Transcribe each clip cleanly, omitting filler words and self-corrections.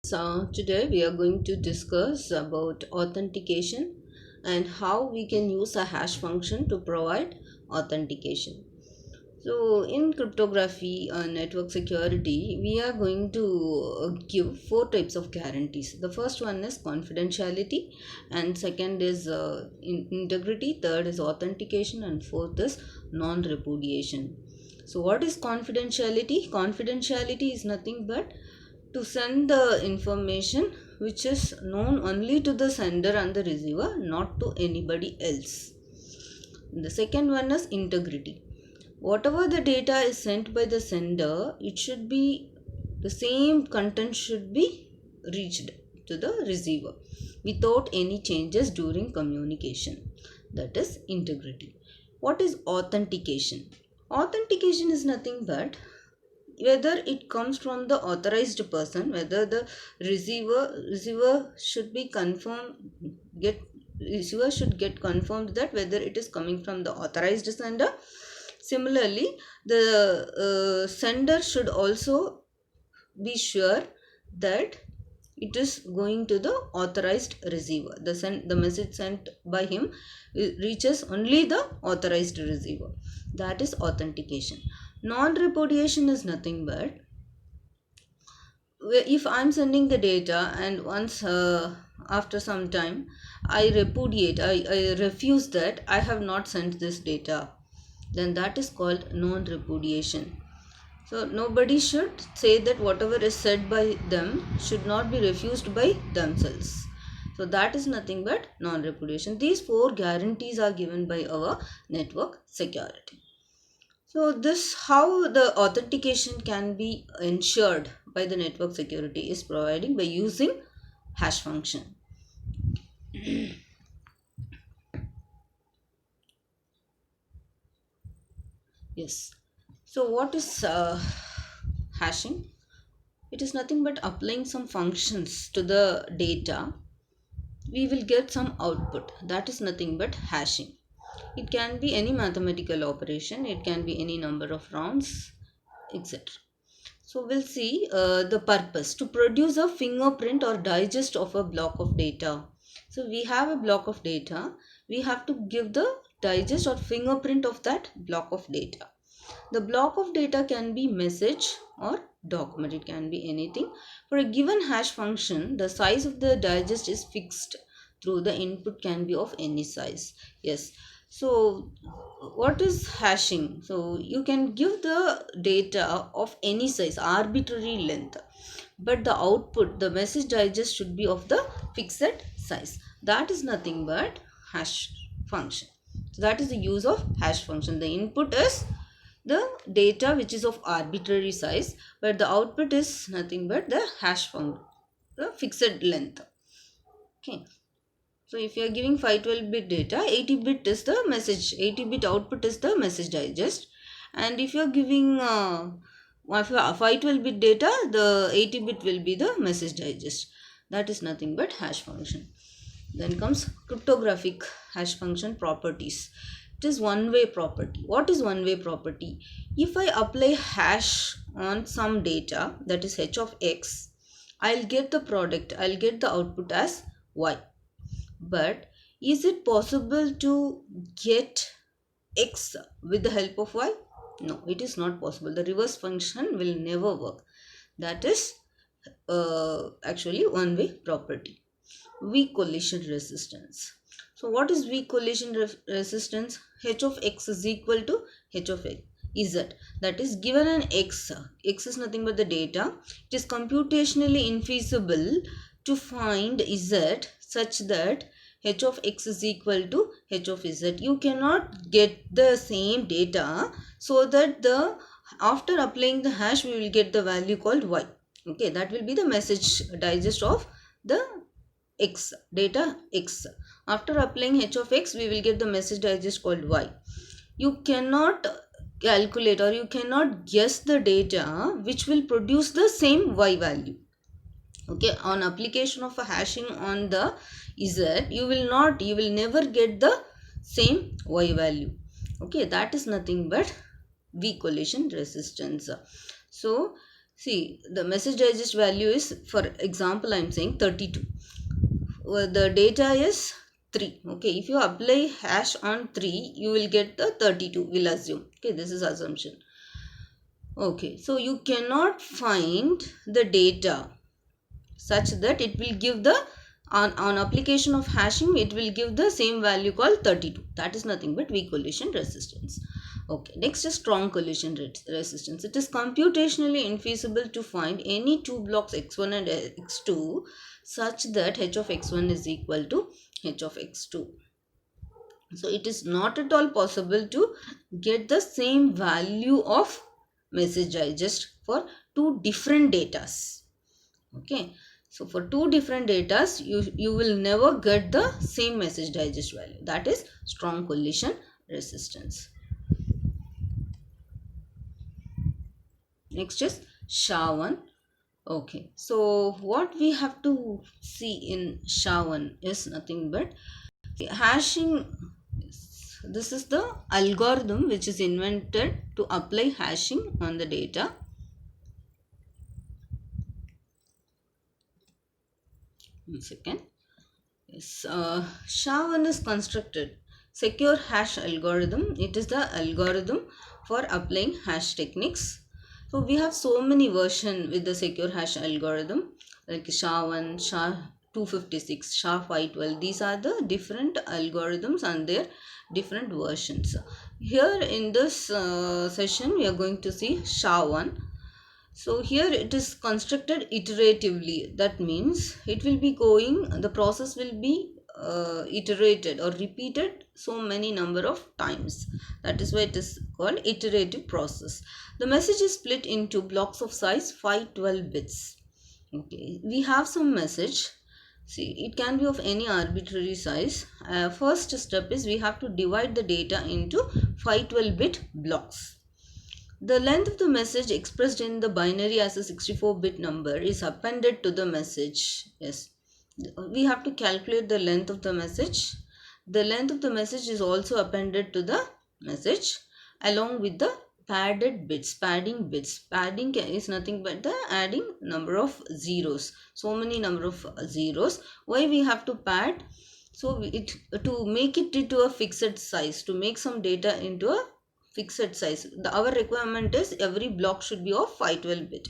So today we are going to discuss about authentication and how we can use a hash function to provide authentication. So in cryptography and network security, we are going to give four types of guarantees. The first one is confidentiality, and second is integrity, third is authentication, and fourth is non-repudiation. So what is confidentiality? Confidentiality is nothing but to send the information which is known only to the sender and the receiver, not to anybody else. The second one is integrity. Whatever the data is sent by the sender, it should be the same content should be reached to the receiver without any changes during communication. That is integrity. What is authentication? Authentication is nothing but whether it comes from the authorized person, whether the receiver should be confirmed, receiver should get confirmed that whether it is coming from the authorized sender. Similarly, the sender should also be sure that it is going to the authorized receiver. The message sent by him reaches only the authorized receiver. That is authentication. Non-repudiation is nothing but if I'm sending the data and once after some time I repudiate, I refuse that I have not sent this data, then that is called non-repudiation. So nobody should say that whatever is said by them should not be refused by themselves. So that is nothing but non-repudiation. These four guarantees are given by our network security. So this how the authentication can be ensured by the network security is providing by using hash function. Yes. So what is hashing? It is nothing but applying some functions to the data. We will get some output. That is nothing but hashing. It can be any mathematical operation. It can be any number of rounds, etc. So we'll see the purpose to produce a fingerprint or digest of a block of data. So we have a block of data. We have to give the digest or fingerprint of that block of data. The block of data can be message or document. It can be anything. For a given hash function, the size of the digest is fixed through the input can be of any size. Yes. So what is hashing? So you can give the data of any size, arbitrary length, but the output, the message digest should be of the fixed size. That is nothing but hash function. So that is the use of hash function. The input is the data which is of arbitrary size, but the output is nothing but the hash function, the fixed length. Okay. So if you are giving 512-bit data, 80-bit is the message, 80-bit output is the message digest. And if you are giving 512-bit data, the 80-bit will be the message digest. That is nothing but hash function. Then comes cryptographic hash function properties. It is one-way property. What is one-way property? If I apply hash on some data, that is h of x, I'll get the product, I'll get the output as y. But is it possible to get x with the help of y? No, it is not possible. The reverse function will never work. That is actually one-way property. Weak collision resistance. So what is weak collision resistance? H of x is equal to h of x. Z, that is given an x is nothing but the data. It is computationally infeasible to find z such that h of x is equal to h of z. You cannot get the same data so that after applying the hash we will get the value called y. Okay, that will be the message digest of the x, data x. After applying h of x we will get the message digest called y. You cannot calculate or you cannot guess the data which will produce the same y value. Okay, on application of a hashing on the z, you will never get the same y value. Okay, that is nothing but weak collision resistance. So See, the message digest value is, for example, I am saying 32. The data is 3. Okay, if you apply hash on 3, you will get the 32, we'll assume. Okay, this is assumption. Okay, so you cannot find the data such that it will give the, on application of hashing, it will give the same value called 32. That is nothing but weak collision resistance. Okay, next is strong collision resistance. It is computationally infeasible to find any two blocks x1 and x2 such that h of x1 is equal to h of x2. So it is not at all possible to get the same value of message digest for two different datas. Okay, so for two different datas, you will never get the same message digest value. That is strong collision resistance. Next is SHA-1. Okay, so what we have to see in SHA-1 is nothing but hashing. This is the algorithm which is invented to apply hashing on the data. One second. Yes, SHA-1 is constructed secure hash algorithm. It is the algorithm for applying hash techniques. So we have so many versions with the secure hash algorithm, like SHA-1, SHA-256, SHA-512. These are the different algorithms and their different versions. Here in this session, we are going to see SHA-1. So here it is constructed iteratively. That means it will be going, the process will be iterated or repeated so many number of times. That is why it is called iterative process. The message is split into blocks of size 512 bits. Okay, we have some message. See, it can be of any arbitrary size. First step is we have to divide the data into 512 bit blocks. The length of the message expressed in the binary as a 64-bit number is appended to the message. Yes, we have to calculate the length of the message. The length of the message is also appended to the message along with the padding bits. Padding is nothing but the adding number of zeros. So many number of zeros. Why we have to pad? So to make it into a fixed size, to make some data into a fixed size. Our requirement is every block should be of 512 bit.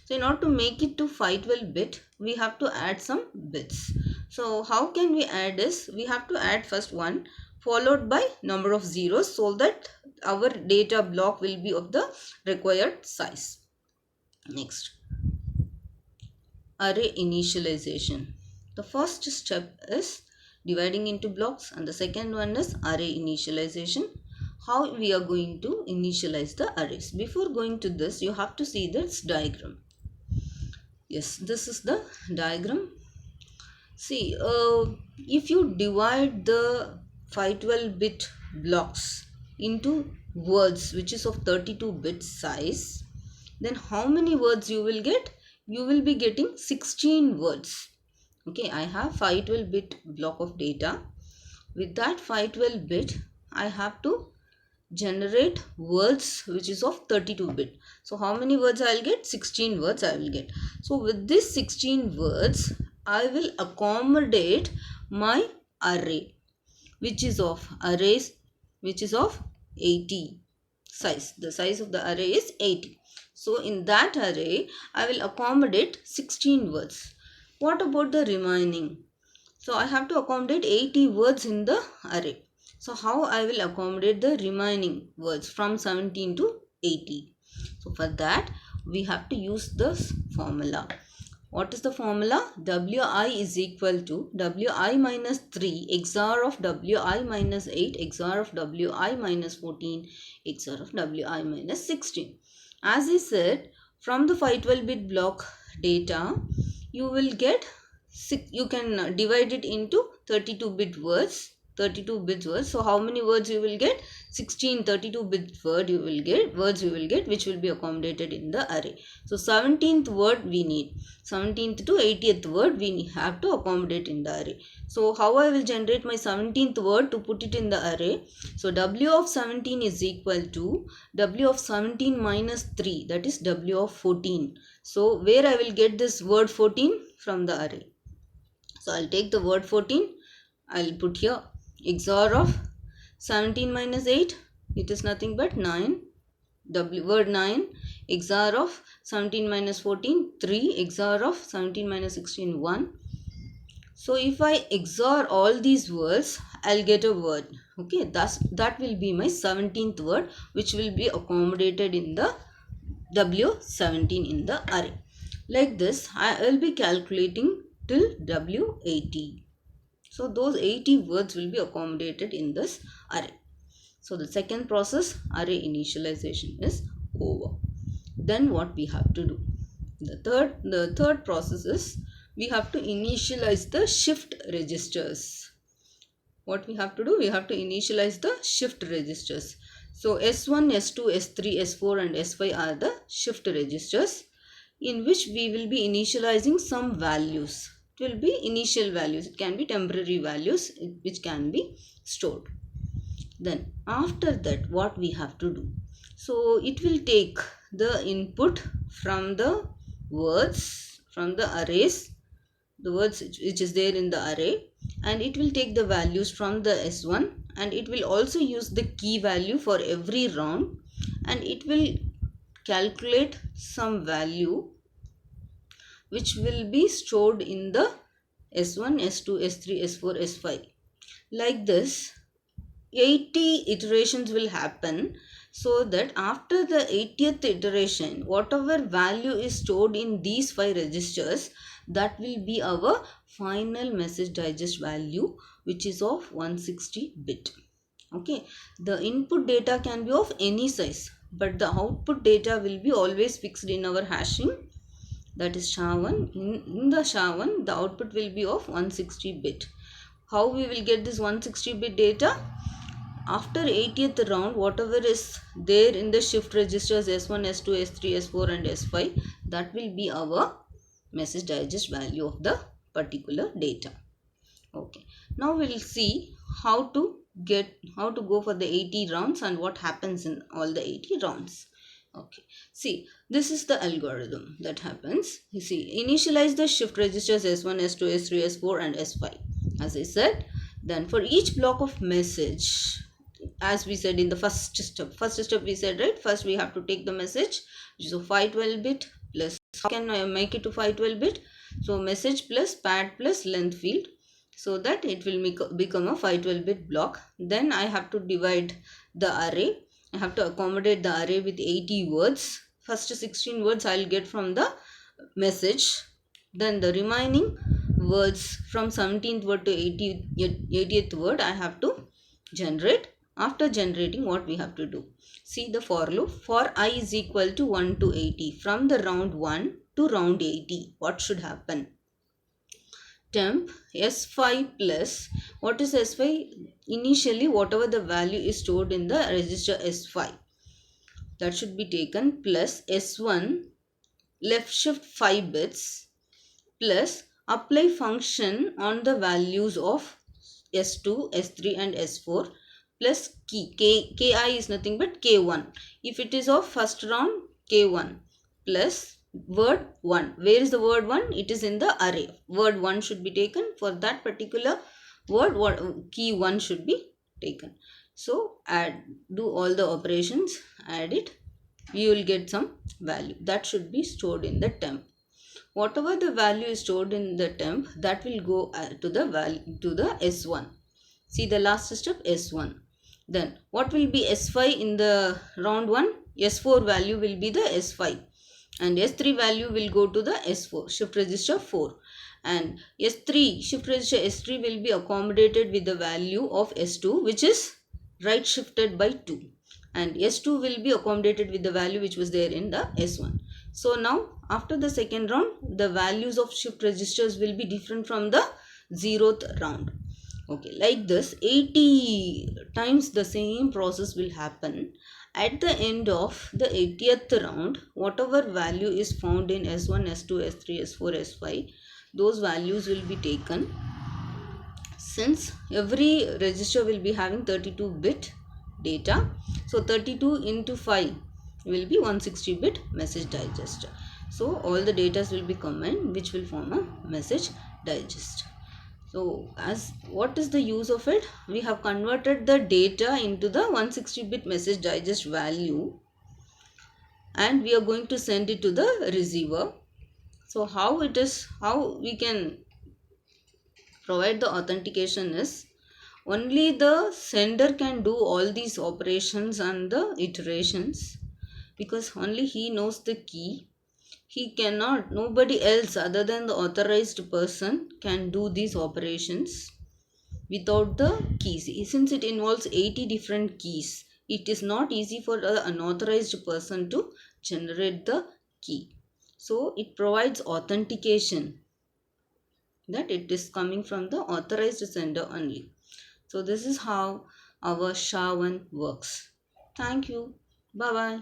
So in order to make it to 512 bit, we have to add some bits. So how can we add is, we have to add first 1 followed by number of zeros so that our data block will be of the required size. Next, array initialization. The first step is dividing into blocks and the second one is array initialization. How we are going to initialize the arrays. Before going to this, you have to see this diagram. Yes, this is the diagram. See, if you divide the 512-bit blocks into words which is of 32-bit size, then how many words you will get? You will be getting 16 words. Okay, I have 512-bit block of data. With that 512-bit, I have to generate words which is of 32-bit. So how many words I will get? 16 words I will get. So with this 16 words, I will accommodate my array which is of 80 size. The size of the array is 80. So in that array, I will accommodate 16 words. What about the remaining? So I have to accommodate 80 words in the array. So how I will accommodate the remaining words from 17 to 80? So for that, we have to use this formula. What is the formula? Wi is equal to Wi minus 3 XOR of Wi minus 8 XOR of Wi minus 14 XOR of Wi minus 16. As I said, from the 512-bit block data, you will get, you can divide it into 32-bit words. 32 bits words. So how many words you will get? 16 32-bit words you will get which will be accommodated in the array. So 17th word we need. 17th to 80th word we have to accommodate in the array. So how I will generate my 17th word to put it in the array? So W of 17 is equal to W of 17 minus 3, that is W of 14. So where I will get this word 14? From the array. So I'll take the word 14. I'll put here XOR of 17 minus 8. It is nothing but 9. Word 9. XOR of 17 minus 14. 3. XOR of 17 minus 16. 1. So if I XOR all these words, I'll get a word. Okay, thus that will be my 17th word which will be accommodated in the W17 in the array. Like this, I will be calculating till W80. So those 80 words will be accommodated in this array. So the second process, array initialization, is over. Then what we have to do? The third process is we have to initialize the shift registers. What we have to do? We have to initialize the shift registers. So S1, S2, S3, S4 and S5 are the shift registers in which we will be initializing some values. It will be initial values. It can be temporary values which can be stored. Then after that what we have to do? So it will take the input from the words, from the arrays, the words which is there in the array, and it will take the values from the S1 and it will also use the key value for every round and it will calculate some value which will be stored in the S1, S2, S3, S4, S5. Like this, 80 iterations will happen, so that after the 80th iteration, whatever value is stored in these 5 registers, that will be our final message digest value, which is of 160 bit. Okay, the input data can be of any size, but the output data will be always fixed in our hashing, that is SHA-1. In the SHA-1, the output will be of 160 bit. How we will get this 160 bit data? After 80th round, whatever is there in the shift registers S1, S2, S3, S4 and S5, that will be our message digest value of the particular data. Okay, now we will see how to go for the 80 rounds and what happens in all the 80 rounds. Okay, see, this is the algorithm that happens. You see, initialize the shift registers S1, S2, S3, S4 and S5. As I said, then for each block of message, as we said in the first step we said, right, first we have to take the message, which is a 512 bit plus, how can I make it to 512 bit? So message plus pad plus length field, so that it will become a 512 bit block. Then I have to divide the array. I have to accommodate the array with 80 words. First 16 words I will get from the message. Then the remaining words from 17th word to 80th word I have to generate. After generating, what we have to do? See the for loop. For I is equal to 1 to 80. From the round 1 to round 80, what should happen? Temp S5 plus, what is S5? Initially, whatever the value is stored in the register S5, that should be taken, plus S1 left shift 5 bits plus apply function on the values of S2, S3 and S4 plus key. Ki is nothing but K1. If it is of first round, K1 plus word 1. Where is the word 1? It is in the array. Word 1 should be taken. For that particular word, key 1 should be taken. So do all the operations, add it. You will get some value that should be stored in the temp. Whatever the value is stored in the temp, that will go to the S1. See the last step, S1. Then what will be S5 in the round 1? S4 value will be the S5 and S3 value will go to the S4, shift register 4, and S3, shift register S3 will be accommodated with the value of S2, which is right shifted by 2, and S2 will be accommodated with the value which was there in the S1. So now after the second round, the values of shift registers will be different from the 0th round. Okay, like this 80 times the same process will happen. At the end of the 80th round, whatever value is found in S1, S2, S3, S4, S5, those values will be taken. Since every register will be having 32-bit data, so 32 into 5 will be 160-bit message digest. So all the data will be combined, which will form a message digest. So as what is the use of it? We have converted the data into the 160-bit message digest value, and we are going to send it to the receiver. So how we can provide the authentication is, only the sender can do all these operations and the iterations, because only he knows the key. He cannot, nobody else other than the authorized person can do these operations without the keys. Since it involves 80 different keys, it is not easy for an unauthorized person to generate the key. So it provides authentication that it is coming from the authorized sender only. So this is how our SHA-1 works. Thank you. Bye bye.